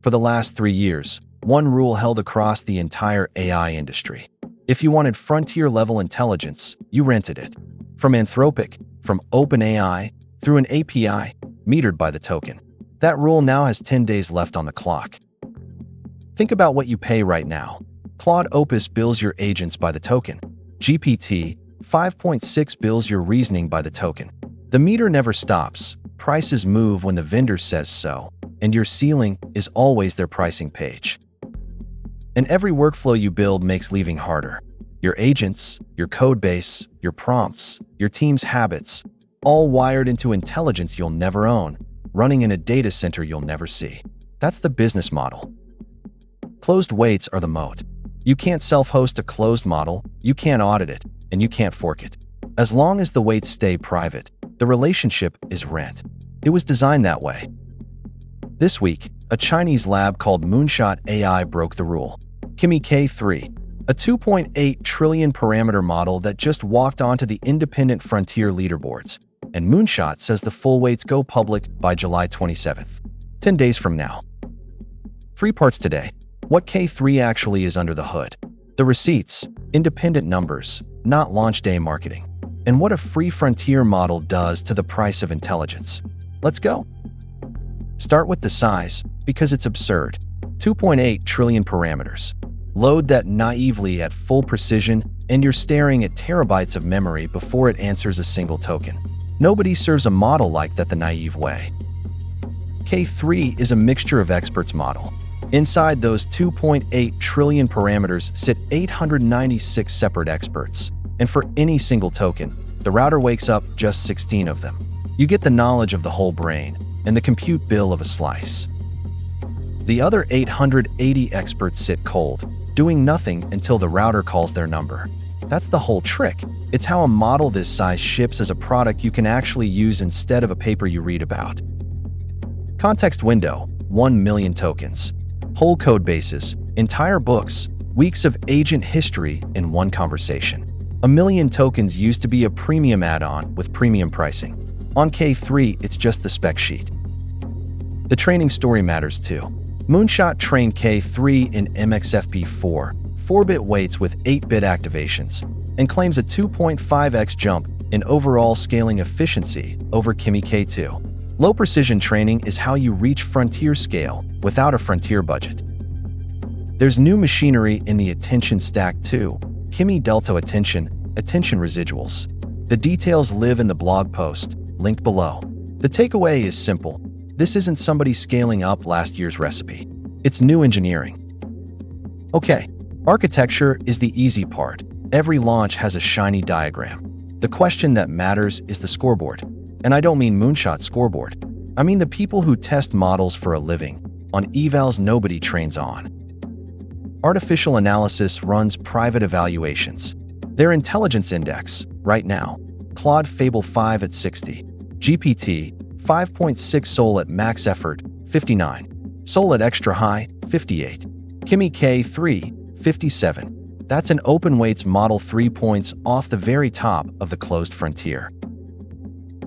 For the last 3 years, one rule held across the entire AI industry. If you wanted frontier-level intelligence, you rented it. From Anthropic, from OpenAI, through an API, metered by the token. That rule now has 10 days left on the clock. Think about what you pay right now. Claude Opus bills your agents by the token. GPT-5.6 bills your reasoning by the token. The meter never stops. Prices move when the vendor says so, and your ceiling is always their pricing page. And every workflow you build makes leaving harder. Your agents, your code base, your prompts, your team's habits, all wired into intelligence you'll never own, running in a data center you'll never see. That's the business model. Closed weights are the moat. You can't self-host a closed model, you can't audit it, and you can't fork it. As long as the weights stay private, the relationship is rent. It was designed that way. This week, a Chinese lab called Moonshot AI broke the rule. Kimi K3, a 2.8 trillion parameter model that just walked onto the independent frontier leaderboards, and Moonshot says the full weights go public by July 27th, 10 days from now. 3 parts today. What K3 actually is under the hood. The receipts, independent numbers, not launch day marketing. And what a free frontier model does to the price of intelligence. Let's go. Start with the size, because it's absurd. 2.8 trillion parameters. Load that naively at full precision, and you're staring at terabytes of memory before it answers a single token. Nobody serves a model like that the naive way. K3 is a mixture of experts model. Inside those 2.8 trillion parameters sit 896 separate experts, and for any single token, the router wakes up just 16 of them. You get the knowledge of the whole brain, and the compute bill of a slice. The other 880 experts sit cold, doing nothing until the router calls their number. That's the whole trick. It's how a model this size ships as a product you can actually use instead of a paper you read about. Context window, 1 million tokens. Whole code bases, entire books, weeks of agent history in one conversation. 1 million tokens used to be a premium add-on with premium pricing. On K3, it's just the spec sheet. The training story matters too. Moonshot trained K3 in MXFP4, 4-bit weights with 8-bit activations, and claims a 2.5x jump in overall scaling efficiency over Kimi K2. Low-precision training is how you reach frontier scale without a frontier budget. There's new machinery in the attention stack too. Kimi Delta attention residuals. The details live in the blog post, linked below. The takeaway is simple. This isn't somebody scaling up last year's recipe. It's new engineering. Okay, architecture is the easy part. Every launch has a shiny diagram. The question that matters is the scoreboard. And I don't mean Moonshot scoreboard. I mean the people who test models for a living, on evals nobody trains on. Artificial analysis runs private evaluations. Their intelligence index, right now, Claude Fable 5 at 60, GPT 5.6 Sol at max effort, 59, Sol at extra high, 58, Kimi K3, 57. That's an open weights model 3 points off the very top of the closed frontier.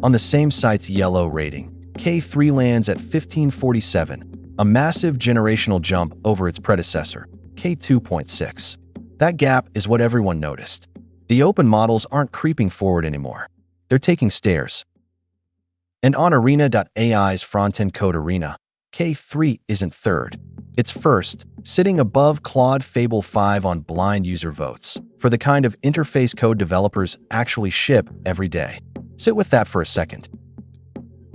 On the same site's yellow rating, K3 lands at 1547, a massive generational jump over its predecessor, K2.6. That gap is what everyone noticed. The open models aren't creeping forward anymore. They're taking stairs. And on Arena.ai's front-end code arena, K3 isn't third. It's first, sitting above Claude Fable 5 on blind user votes, for the kind of interface code developers actually ship every day. Sit with that for a second.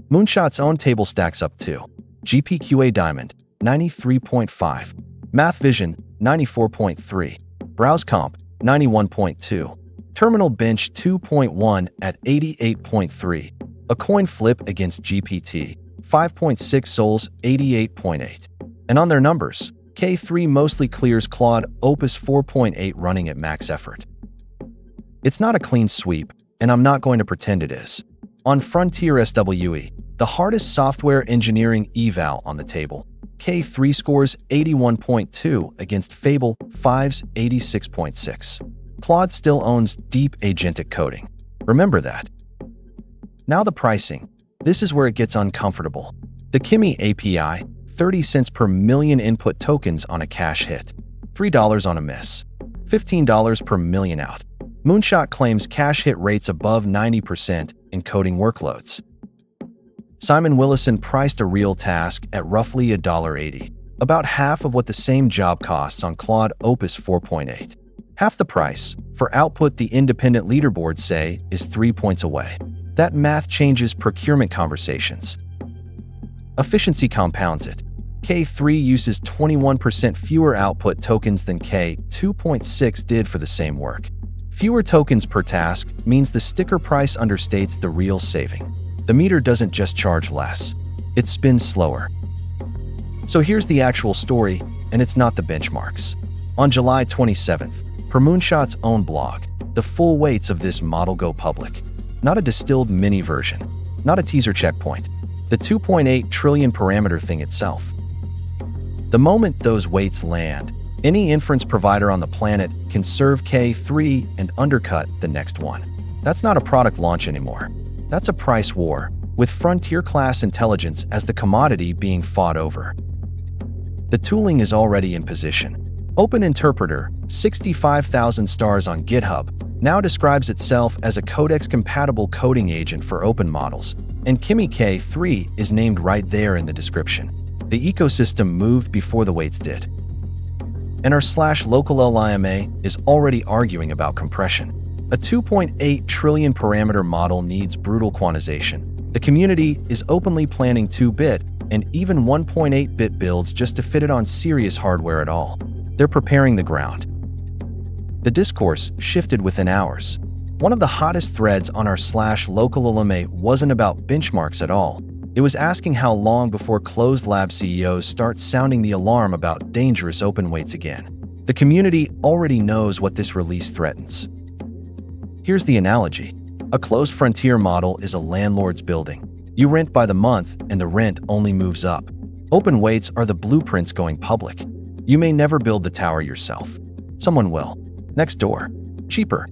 Moonshot's own table stacks up too. GPQA Diamond, 93.5. Math Vision, 94.3. Browse Comp, 91.2. Terminal Bench 2.1 at 88.3. A coin flip against GPT 5.6 Sol's 88.8. And on their numbers, K3 mostly clears Claude Opus 4.8 running at max effort. It's not a clean sweep, and I'm not going to pretend it is. On Frontier SWE, the hardest software engineering eval on the table, K3 scores 81.2 against Fable 5's 86.6. Claude still owns deep agentic coding. Remember that. Now the pricing. This is where it gets uncomfortable. The Kimi API, 30 cents per million input tokens on a cash hit, $3 on a miss, $15 per million out. Moonshot claims cash hit rates above 90% in coding workloads. Simon Willison priced a real task at roughly $1.80, about half of what the same job costs on Claude Opus 4.8. Half the price for output the independent leaderboards say is 3 points away. That math changes procurement conversations. Efficiency compounds it. K3 uses 21% fewer output tokens than K2.6 did for the same work. Fewer tokens per task means the sticker price understates the real saving. The meter doesn't just charge less, it spins slower. So here's the actual story, and it's not the benchmarks. On July 27th, per Moonshot's own blog, the full weights of this model go public. Not a distilled mini version, not a teaser checkpoint, the 2.8 trillion parameter thing itself. The moment those weights land, any inference provider on the planet can serve K3 and undercut the next one. That's not a product launch anymore. That's a price war, with frontier-class intelligence as the commodity being fought over. The tooling is already in position. Open Interpreter, 65,000 stars on GitHub, now describes itself as a codex-compatible coding agent for open models, and Kimi K3 is named right there in the description. The ecosystem moved before the weights did. And our /local LIMA is already arguing about compression. A 2.8 trillion parameter model needs brutal quantization. The community is openly planning 2-bit and even 1.8-bit builds just to fit it on serious hardware at all. They're preparing the ground. The discourse shifted within hours. One of the hottest threads on our /local LIMA wasn't about benchmarks at all. It was asking how long before closed lab CEOs start sounding the alarm about dangerous open weights again. The community already knows what this release threatens. Here's the analogy. A closed frontier model is a landlord's building. You rent by the month and the rent only moves up. Open weights are the blueprints going public. You may never build the tower yourself. Someone will. Next door. Cheaper.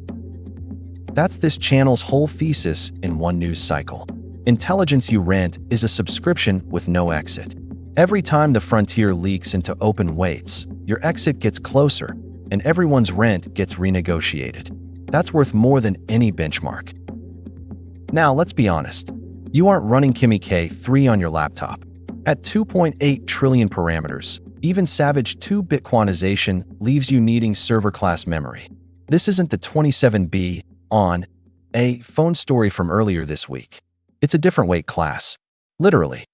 That's this channel's whole thesis in one news cycle. Intelligence you rent is a subscription with no exit. Every time the frontier leaks into open weights, your exit gets closer, and everyone's rent gets renegotiated. That's worth more than any benchmark. Now, let's be honest. You aren't running Kimi K3 on your laptop. At 2.8 trillion parameters, even savage 2-bit quantization leaves you needing server-class memory. This isn't the 27B on a phone story from earlier this week. It's a different weight class, literally.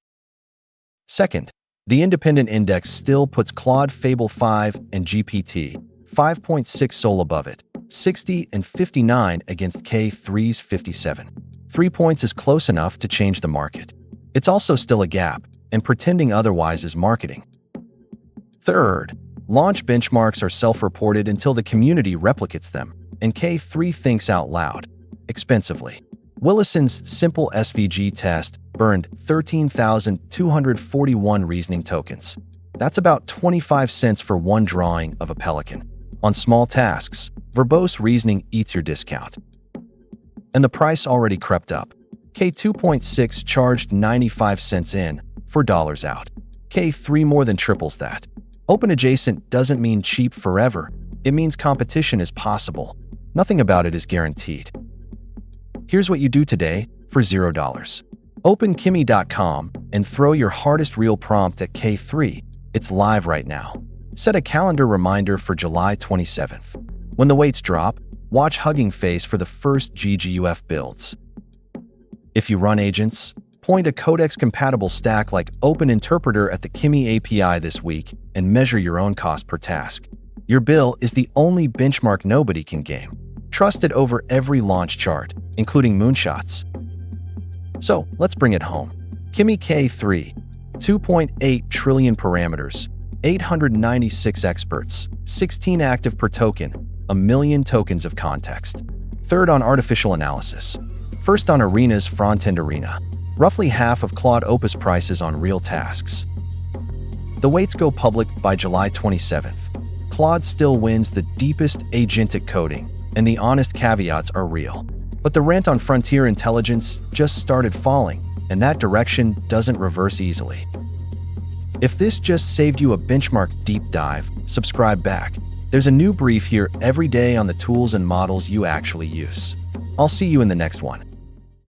Second, the independent index still puts Claude Fable 5 and GPT-5.6 Sol above it, 60 and 59 against K3's 57. 3 points is close enough to change the market. It's also still a gap, and pretending otherwise is marketing. Third, launch benchmarks are self-reported until the community replicates them, and K3 thinks out loud, expensively. Willison's simple SVG test burned 13,241 reasoning tokens. That's about 25 cents for one drawing of a pelican. On small tasks, verbose reasoning eats your discount. And the price already crept up. K2.6 charged 95 cents in for dollars out. K3 more than triples that. Open adjacent doesn't mean cheap forever. It means competition is possible. Nothing about it is guaranteed. Here's what you do today for $0. Open Kimi.com and throw your hardest real prompt at K3. It's live right now. Set a calendar reminder for July 27th. When the weights drop, watch Hugging Face for the first GGUF builds. If you run agents, point a codex-compatible stack like Open Interpreter at the Kimi API this week and measure your own cost per task. Your bill is the only benchmark nobody can game. Trust it over every launch chart, including Moonshot's. So, let's bring it home. Kimi K3, 2.8 trillion parameters, 896 experts, 16 active per token, 1 million tokens of context. Third on artificial analysis. First on Arena's front-end arena. Roughly half of Claude Opus prices on real tasks. The weights go public by July 27th. Claude still wins the deepest agentic coding, and the honest caveats are real. But the rent on frontier intelligence just started falling, and that direction doesn't reverse easily. If this just saved you a benchmark deep dive, subscribe back. There's a new brief here every day on the tools and models you actually use. I'll see you in the next one.